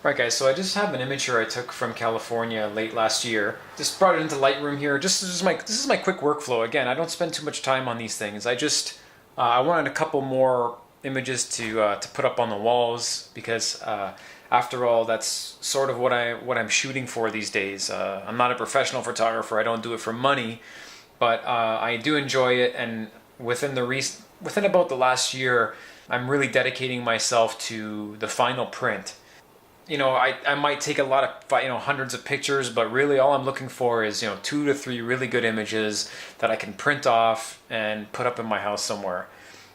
Right guys, so I just have an image here I took from California late last year. Just brought it into Lightroom here. This is my quick workflow. Again, I don't spend too much time on these things. I wanted a couple more images to put up on the walls because after all, that's sort of what I'm shooting for these days. I'm not a professional photographer. I don't do it for money, but I do enjoy it. And within about the last year, I'm really dedicating myself to the final print. You know, I might take a lot of, hundreds of pictures, but really all I'm looking for is, 2 to 3 really good images that I can print off and put up in my house somewhere.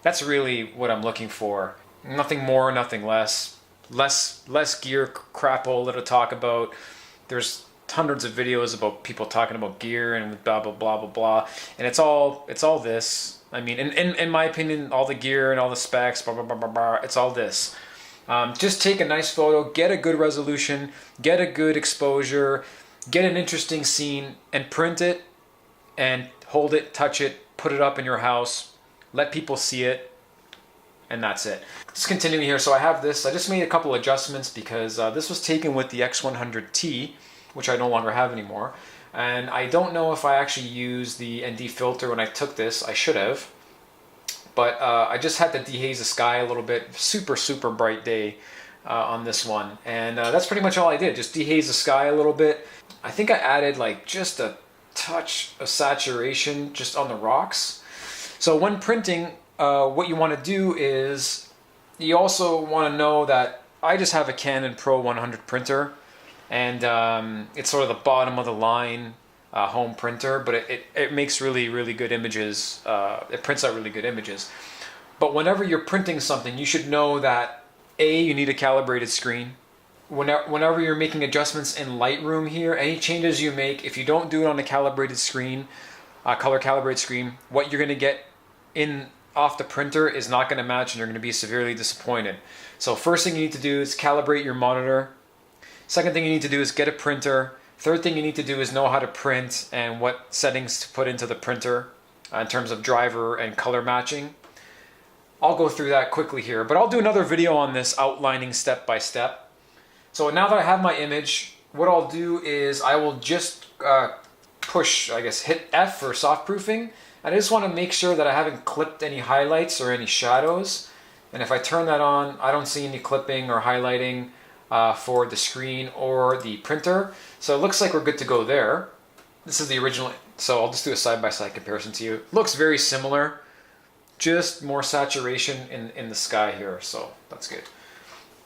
That's really what I'm looking for. Nothing more, nothing less. Less gear crapple to talk about. There's hundreds of videos about people talking about gear and blah, blah, blah, blah, blah. And it's all this. I mean, in my opinion, all the gear and all the specs, blah, blah, blah, blah, blah, it's all this. Just take a nice photo, get a good resolution, get a good exposure, get an interesting scene, and print it, and hold it, touch it, put it up in your house, let people see it, and that's it. Just continuing here, so I have this. I just made a couple adjustments because this was taken with the X100T, which I no longer have anymore. And I don't know if I actually used the ND filter when I took this. I should have. But I just had to dehaze the sky a little bit. Super, super bright day on this one. And that's pretty much all I did. Just dehaze the sky a little bit. I think I added like just a touch of saturation just on the rocks. So when printing, what you want to do is you also want to know that I just have a Canon Pro 100 printer. And it's sort of the bottom of the line home printer, but it makes really good images. It prints out really good images. But whenever you're printing something, you should know that you need a calibrated screen. Whenever you're making adjustments in Lightroom here, any changes you make, if you don't do it on a calibrated screen, color calibrated screen, what you're going to get off the printer is not going to match, and you're going to be severely disappointed. So first thing you need to do is calibrate your monitor. Second thing you need to do is get a printer. Third thing you need to do is know how to print and what settings to put into the printer in terms of driver and color matching. I'll go through that quickly here, but I'll do another video on this outlining step by step. So now that I have my image, what I'll do is I will just hit F for soft proofing. And I just want to make sure that I haven't clipped any highlights or any shadows. And if I turn that on, I don't see any clipping or highlighting for the screen or the printer. So it looks like we're good to go there. This is the original, so I'll just do a side-by-side comparison to you. It looks very similar, just more saturation in the sky here, so that's good.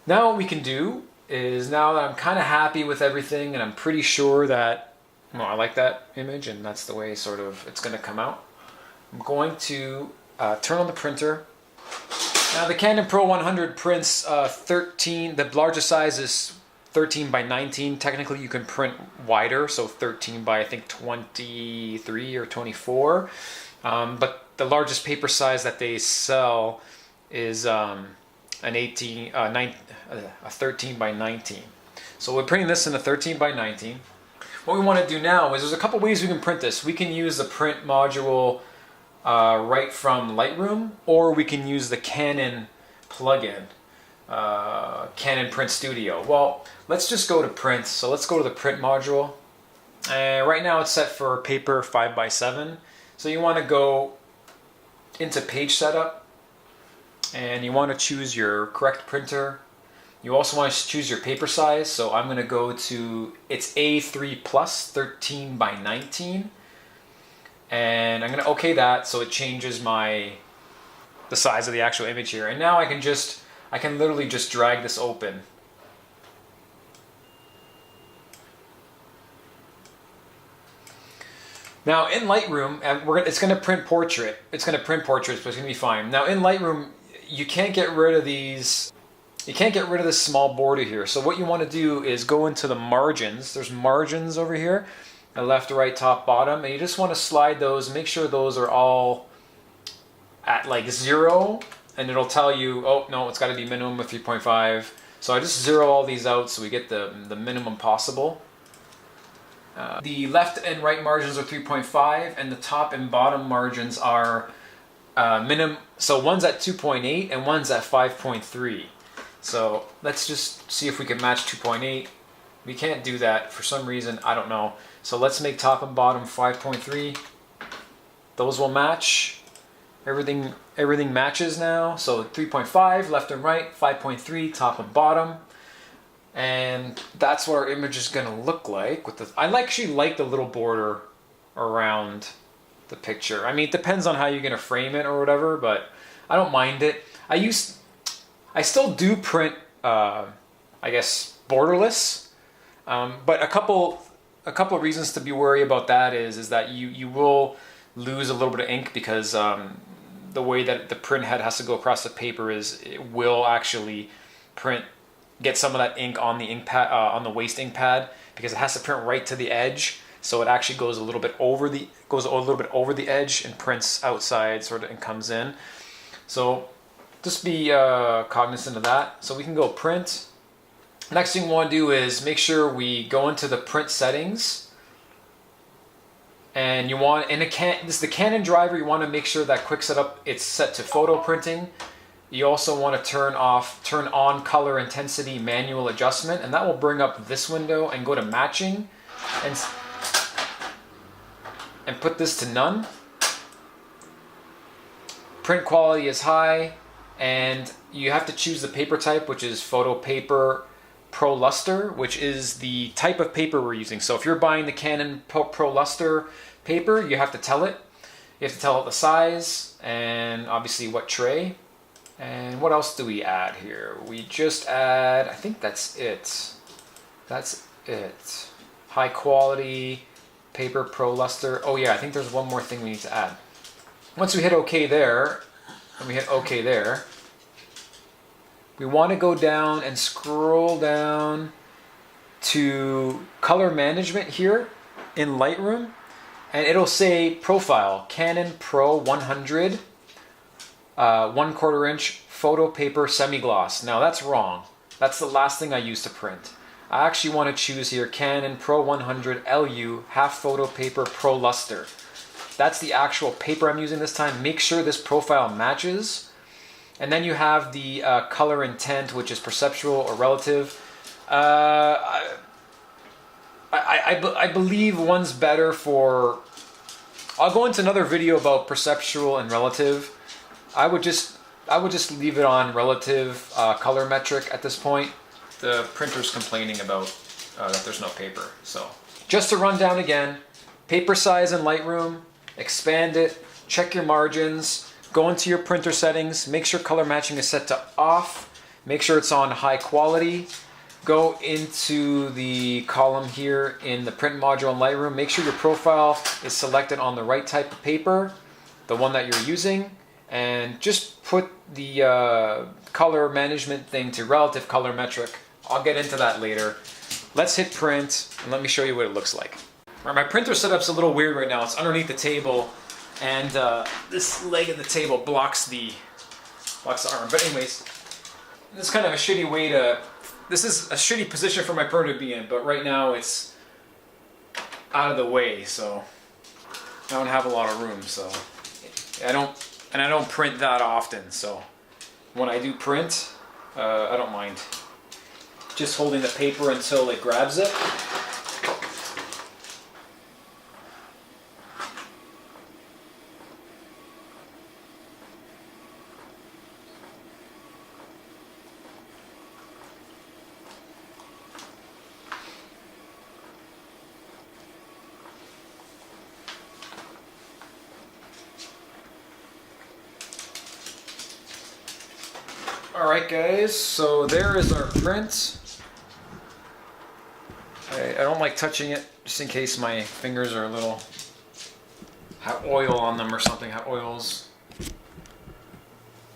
Now what we can do is, now that I'm kind of happy with everything and I'm pretty sure that, I like that image and that's the way sort of it's going to come out, I'm going to turn on the printer. Now the Canon Pro 100 prints 13, the largest size is 13 by 19. Technically you can print wider, so 13 by I think 23 or 24. But the largest paper size that they sell is a 13 by 19. So we're printing this in a 13 by 19. What we want to do now is, there's a couple ways we can print this. We can use the print module right from Lightroom, or we can use the Canon plugin, Canon Print Studio. Well, let's just go to print. So let's go to the print module. Right now it's set for paper 5x7. So you want to go into page setup, and you want to choose your correct printer. You also want to choose your paper size. So I'm going to go to, it's A3 plus 13 by 19. And I'm going to OK that, so it changes the size of the actual image here. And now I can literally just drag this open. Now in Lightroom, it's going to print portrait. It's going to print portraits, but it's going to be fine. Now in Lightroom, you can't get rid of these. You can't get rid of this small border here. So what you want to do is go into the margins. There's margins over here. Left, right, top, bottom, and you just want to slide those, make sure those are all at like 0, and it'll tell you, oh no, it's got to be minimum of 3.5. So I just zero all these out so we get the minimum possible. The left and right margins are 3.5, and the top and bottom margins are minimum. So one's at 2.8 and one's at 5.3. So let's just see if we can match 2.8. We can't do that for some reason, I don't know. So let's make top and bottom 5.3. Those will match. Everything matches now. So 3.5 left and right, 5.3 top and bottom. And that's what our image is going to look like. I actually like the little border around the picture. I mean, it depends on how you're going to frame it or whatever, but I don't mind it. I still do print, I guess, borderless, but a couple reasons to be worried about that is that you will lose a little bit of ink because the way that the print head has to go across the paper is it will actually get some of that ink on the ink pad, on the waste ink pad, because it has to print right to the edge. So it actually goes a little bit over the edge and prints outside sort of and comes in. So just be cognizant of that. So we can go print. Next thing we want to do is make sure we go into the print settings. And you want, this is the Canon driver, you want to make sure that quick setup it's set to photo printing. You also want to turn on color intensity manual adjustment, and that will bring up this window, and go to matching and put this to none. Print quality is high, and you have to choose the paper type, which is photo paper Pro Luster, which is the type of paper we're using. So if you're buying the Canon Pro Luster paper, you have to tell it. You have to tell it the size and obviously what tray. And what else do we add here? We just add, I think that's it. That's it. High quality paper Pro Luster. Oh yeah, I think there's one more thing we need to add. Once we hit OK there, and we hit OK there, we want to go down and scroll down to color management here in Lightroom, and it'll say profile, Canon Pro 100, 1/4 inch photo paper semi-gloss. Now that's wrong. That's the last thing I use to print. I actually want to choose here Canon Pro 100 LU half photo paper Pro Luster. That's the actual paper I'm using this time. Make sure this profile matches. And then you have the color intent, which is perceptual or relative. I believe one's better for... I'll go into another video about perceptual and relative. I would just leave it on relative color metric at this point. The printer's complaining about that there's no paper. So just to run down again, paper size in Lightroom, expand it, check your margins, go into your printer settings, make sure color matching is set to off, make sure it's on high quality, go into the column here in the print module in Lightroom, make sure your profile is selected on the right type of paper, the one that you're using, and just put the color management thing to relative color metric. I'll get into that later. Let's hit print and let me show you what it looks like. All right, my printer setup's a little weird right now. It's underneath the table, and this leg of the table blocks the arm. But anyways, this is kind of a shitty way to... This is a shitty position for my printer to be in, but right now it's out of the way, so I don't have a lot of room. So I don't print that often. So when I do print, I don't mind just holding the paper until it grabs it. Alright guys, so there is our print. I don't like touching it just in case my fingers are a little... have oil on them or something, have oils.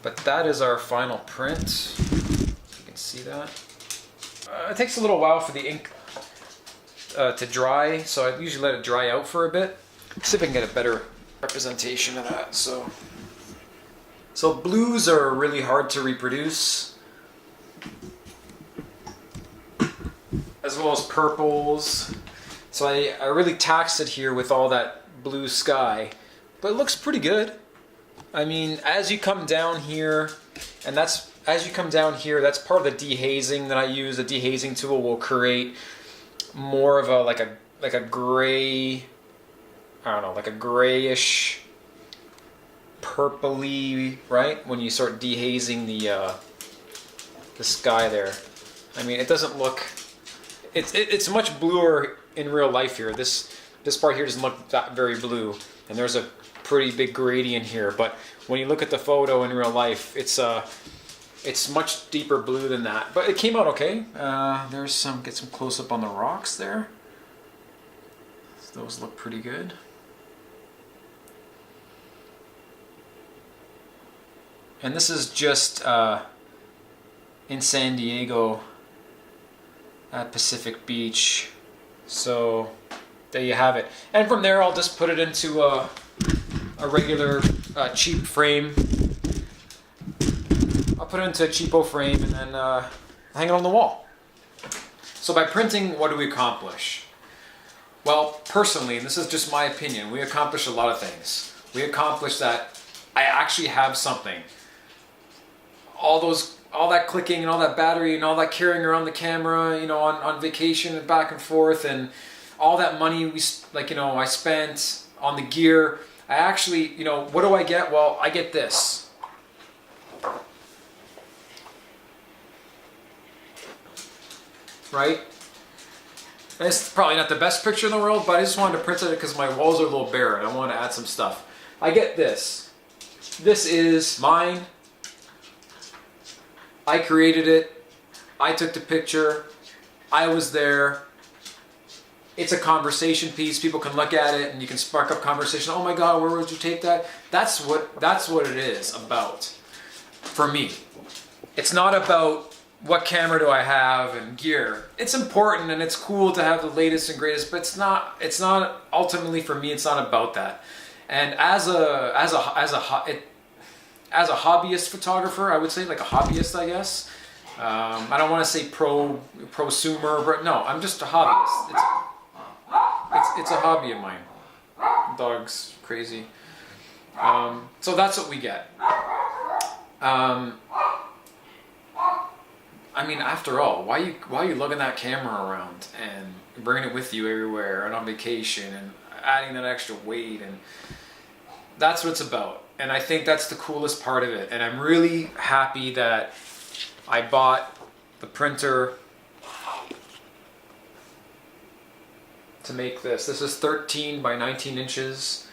But that is our final print. You can see that. It takes a little while for the ink to dry, so I usually let it dry out for a bit. See if I can get a better representation of that. So blues are really hard to reproduce, as well as purples. So I really taxed it here with all that blue sky, but it looks pretty good. I mean, as you come down here, and that's as you come down here, that's part of the dehazing that I use. The dehazing tool will create more of a like a gray, I don't know, like a grayish, purpley, right? When you start dehazing the sky there. I mean, it doesn't look. It's much bluer in real life here. This part here doesn't look that very blue, and there's a pretty big gradient here. But when you look at the photo in real life, it's much deeper blue than that. But it came out okay. There's get some close up on the rocks there. Those look pretty good. And this is just in San Diego at Pacific Beach. So there you have it. And from there I'll just put it into a regular cheap frame. I'll put it into a cheapo frame and then hang it on the wall. So by printing, what do we accomplish? Well, personally, and this is just my opinion, we accomplish a lot of things. We accomplish that I actually have something. All that clicking and all that battery and all that carrying around the camera, you know, on vacation and back and forth, and all that money I spent on the gear. I actually, you know, what do I get? Well, I get this. Right? And it's probably not the best picture in the world, but I just wanted to print it because my walls are a little bare and I want to add some stuff. I get this. This is mine. I created it. I took the picture. I was there. It's a conversation piece. People can look at it and you can spark up conversation. Oh my God, where would you take that? That's what it is about for me. It's not about what camera do I have and gear. It's important and it's cool to have the latest and greatest, but it's not ultimately for me. It's not about that. And as a hobbyist photographer, I would say, like a hobbyist, I guess. I don't want to say prosumer, but no, I'm just a hobbyist. It's a hobby of mine. Dog's crazy. So that's what we get. I mean, after all, why are you lugging that camera around and bringing it with you everywhere and on vacation and adding that extra weight? And that's what it's about. And I think that's the coolest part of it. And I'm really happy that I bought the printer to make this. This is 13 by 19 inches.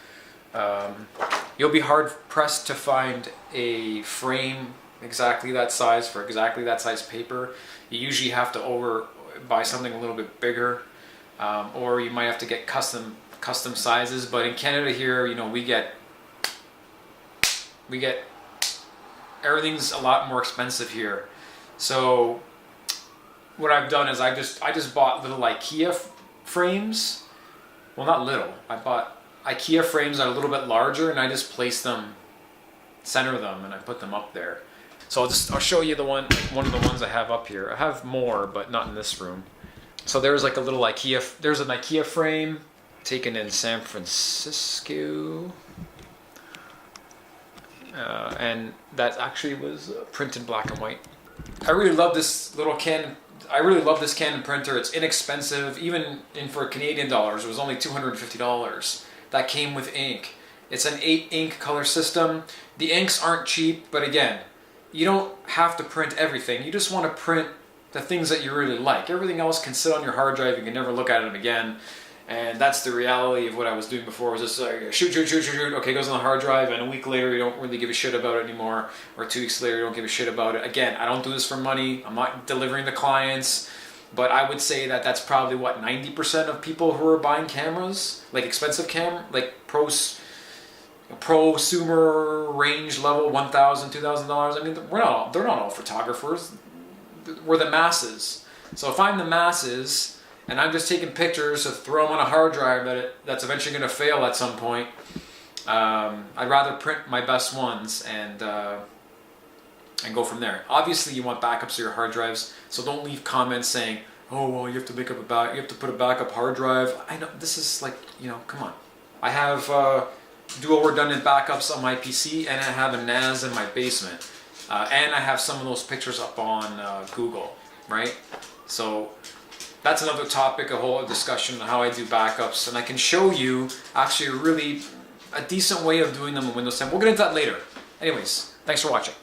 You'll be hard pressed to find a frame exactly that size for exactly that size paper. You usually have to buy something a little bit bigger, or you might have to get custom sizes. But in Canada here, you know, we get everything's a lot more expensive here. So what I've done is I just bought little IKEA frames. Well, not little. I bought IKEA frames that are a little bit larger, and I just place them, center them, and I put them up there. So I'll show you one of the ones I have up here. I have more, but not in this room. So there's like a little there's an IKEA frame taken in San Francisco. And that actually was printed black and white. I really love this little Canon. I really love this Canon printer. It's inexpensive, even for Canadian dollars. It was only $250. That came with ink. It's an 8-ink color system. The inks aren't cheap, but again, you don't have to print everything. You just want to print the things that you really like. Everything else can sit on your hard drive. You can never look at it again. And that's the reality of what I was doing before. Was just like shoot. Okay, it goes on the hard drive, and a week later you don't really give a shit about it anymore, or 2 weeks later you don't give a shit about it. Again, I don't do this for money. I'm not delivering to clients, but I would say that that's probably what 90% of people who are buying cameras, like expensive like prosumer range level, $1,000, $2,000. I mean, they're not all photographers. We're the masses. So if I'm the masses, and I'm just taking pictures to throw them on a hard drive that's eventually going to fail at some point, I'd rather print my best ones and go from there. Obviously, you want backups of your hard drives, so don't leave comments saying, "Oh, well, you have to put a backup hard drive." I know this is like, you know, come on. I have dual redundant backups on my PC, and I have a NAS in my basement. And I have some of those pictures up on Google, right? So that's another topic, a whole discussion on how I do backups, and I can show you actually a decent way of doing them in Windows 10. We'll get into that later. Anyways, thanks for watching.